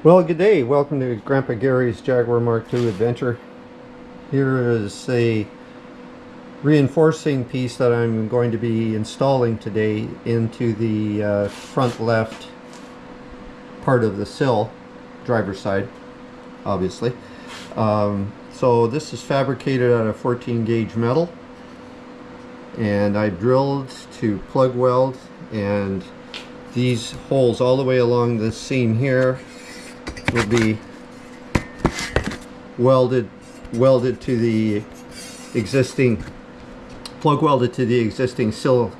Well, good day. Welcome to Grandpa Gary's Jaguar Mark II adventure. Here is a reinforcing piece that I'm going to be installing today into the front left part of the sill, driver's side, obviously. So this is fabricated out of 14 gauge metal, and I drilled to plug weld, and these holes all the way along this seam here will be welded to the existing, plug welded to the existing sill.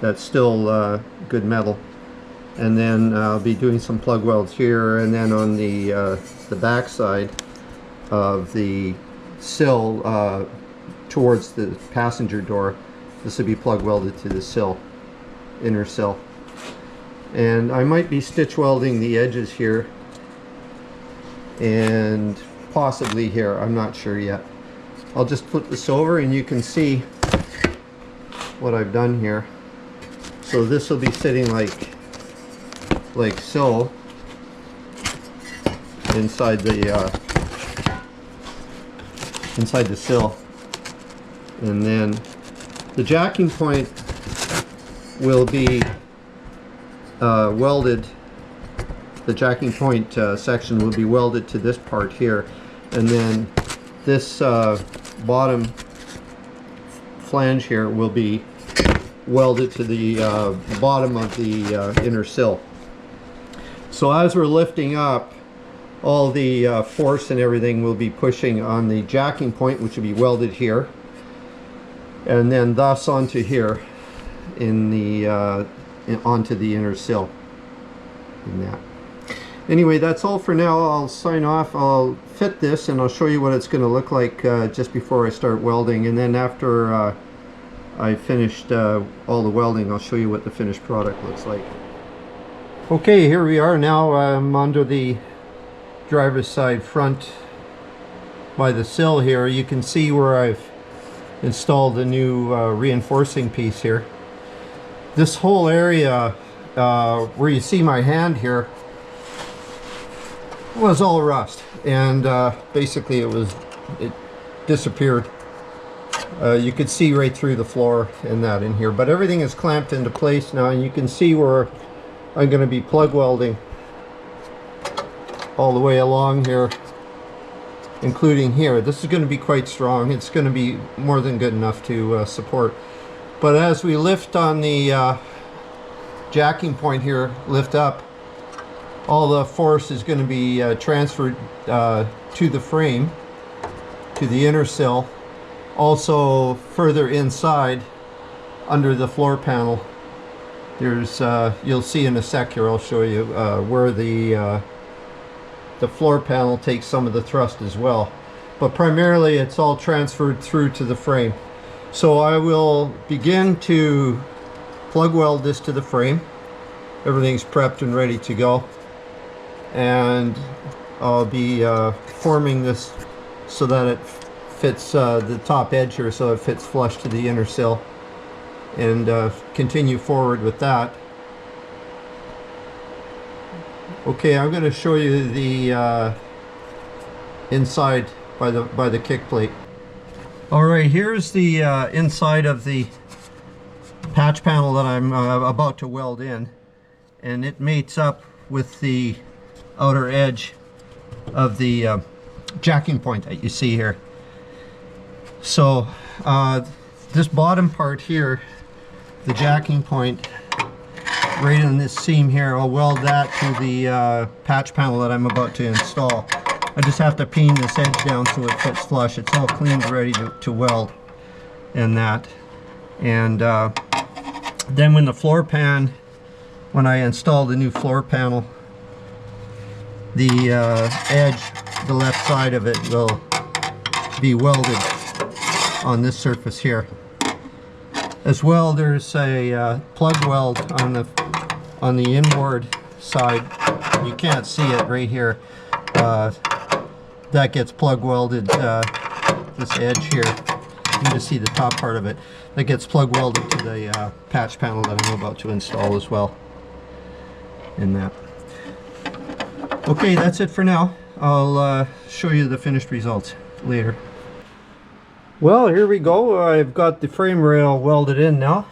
That's still good metal. And then I'll be doing some plug welds here, and then on the back side of the sill towards the passenger door, this will be plug welded to the sill, inner sill. And I might be stitch welding the edges here and possibly here, I'm not sure yet. I'll just flip this over and you can see what I've done here. So this will be sitting like so inside the sill, and then the jacking point will be welded. The jacking point section will be welded to this part here, and then this bottom flange here will be welded to the bottom of the inner sill. So as we're lifting up, all the force and everything will be pushing on the jacking point, which will be welded here, and then thus onto here in the onto the inner sill. In that. Anyway, that's all for now. I'll sign off. I'll fit this and I'll show you what it's going to look like just before I start welding, and then after I finished all the welding, I'll show you what the finished product looks like. Okay, here we are now. I'm under the driver's side front by the sill here. You can see where I've installed the new reinforcing piece here. This whole area where you see my hand here was all rust, and basically it disappeared. You could see right through the floor and that in here, but everything is clamped into place now, and you can see where I'm going to be plug welding all the way along here, including here. This is going to be quite strong. It's going to be more than good enough to support. But as we lift on the jacking point here, lift up, all the force is going to be transferred to the frame, to the inner sill. Also further inside, under the floor panel, there's you'll see in a sec here, I'll show you where the floor panel takes some of the thrust as well. But primarily it's all transferred through to the frame. So I will begin to plug weld this to the frame. Everything's prepped and ready to go, and I'll be forming this so that it fits the top edge here, so it fits flush to the inner sill, and continue forward with that. Okay, I'm going to show you the inside by the kick plate. Alright, here's the inside of the patch panel that I'm about to weld in, and it mates up with the outer edge of the jacking point that you see here. So this bottom part here, the jacking point, right in this seam here, I'll weld that to the patch panel that I'm about to install. I just have to peen this edge down so it fits flush. It's all cleaned, ready to weld in that. And then when when I install the new floor panel, the edge, the left side of it, will be welded on this surface here. As well, there's a plug weld on the inboard side. You can't see it right here. That gets plug welded, this edge here. You can just see the top part of it. That gets plug welded to the patch panel that I'm about to install as well. In that. Okay, that's it for now. I'll show you the finished results later. Well, here we go. I've got the frame rail welded in now,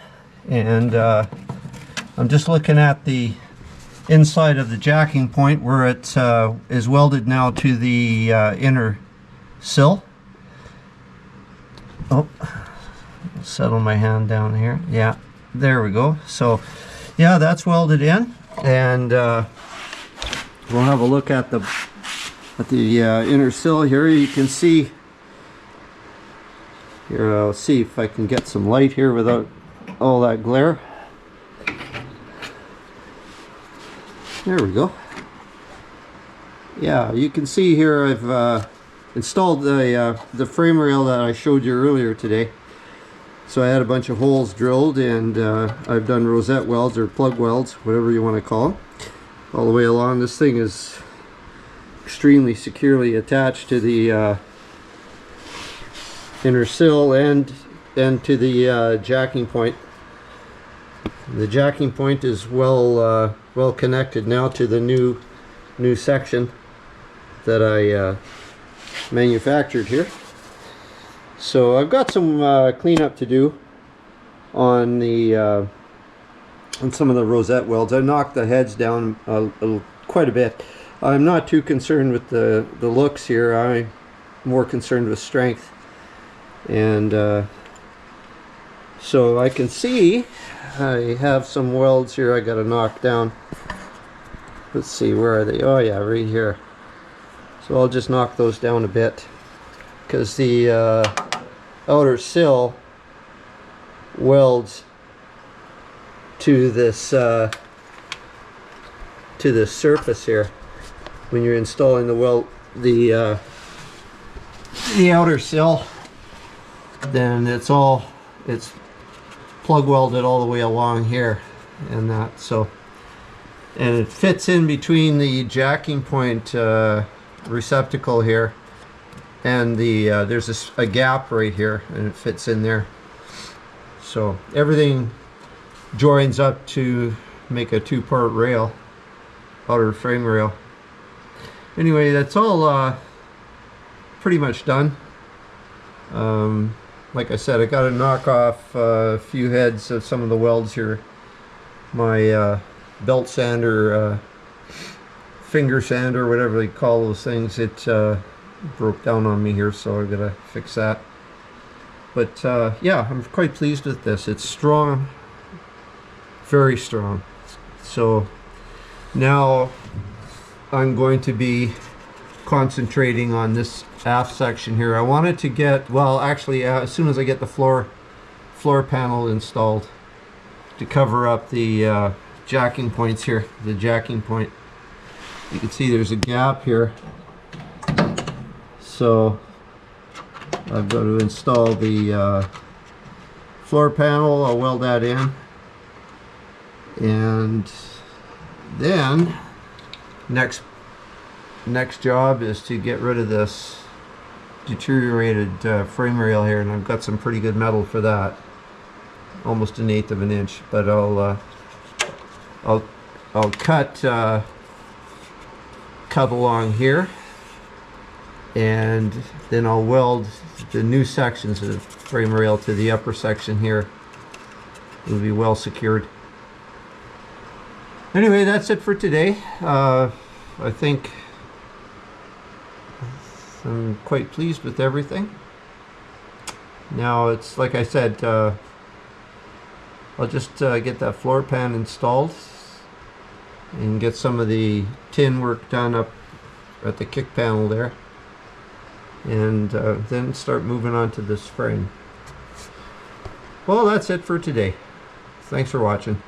and I'm just looking at the inside of the jacking point where it is welded now to the inner sill. Oh, settle my hand down here. Yeah, there we go. So yeah, that's welded in, and we'll have a look at the inner sill here. You can see here, I'll see if I can get some light here without all that glare. There we go. Yeah, you can see here I've installed the frame rail that I showed you earlier today. So I had a bunch of holes drilled, and I've done rosette welds or plug welds, whatever you want to call them, all the way along. This thing is extremely securely attached to the inner sill and to the jacking point. The jacking point is well connected now to the new section that I manufactured here. So I've got some cleanup to do on the on some of the rosette welds. I knocked the heads down quite a bit. I'm not too concerned with the looks here. I'm more concerned with strength. And so I can see I have some welds here I got to knock down. Let's see, where are they? Oh yeah, right here. So I'll just knock those down a bit, because the outer sill welds to this surface here. When you're installing the outer sill, then it's plug welded all the way along here, and that, so, and it fits in between the jacking point receptacle here and the there's a gap right here, and it fits in there. So everything joins up to make a two-part rail, outer frame rail. Anyway, that's all pretty much done. Like I said, I got to knock off a few heads of some of the welds here. My belt sander, finger sander, whatever they call those things, it broke down on me here, so I got to fix that. But yeah, I'm quite pleased with this. It's strong, very strong. So now I'm going to be concentrating on this aft section here. I wanted to get, well, actually as soon as I get the floor panel installed, to cover up the jacking points here, the jacking point. You can see there's a gap here, so I've got to install the floor panel. I'll weld that in, and then next job is to get rid of this deteriorated frame rail here, and I've got some pretty good metal for that, almost 1/8 of an inch. But I'll cut along here, and then I'll weld the new sections of the frame rail to the upper section here. It'll be well secured. Anyway, that's it for today. I think I'm quite pleased with everything. Now it's like I said, I'll just get that floor pan installed and get some of the tin work done up at the kick panel there, and then start moving on to this frame. Well, that's it for today. Thanks for watching.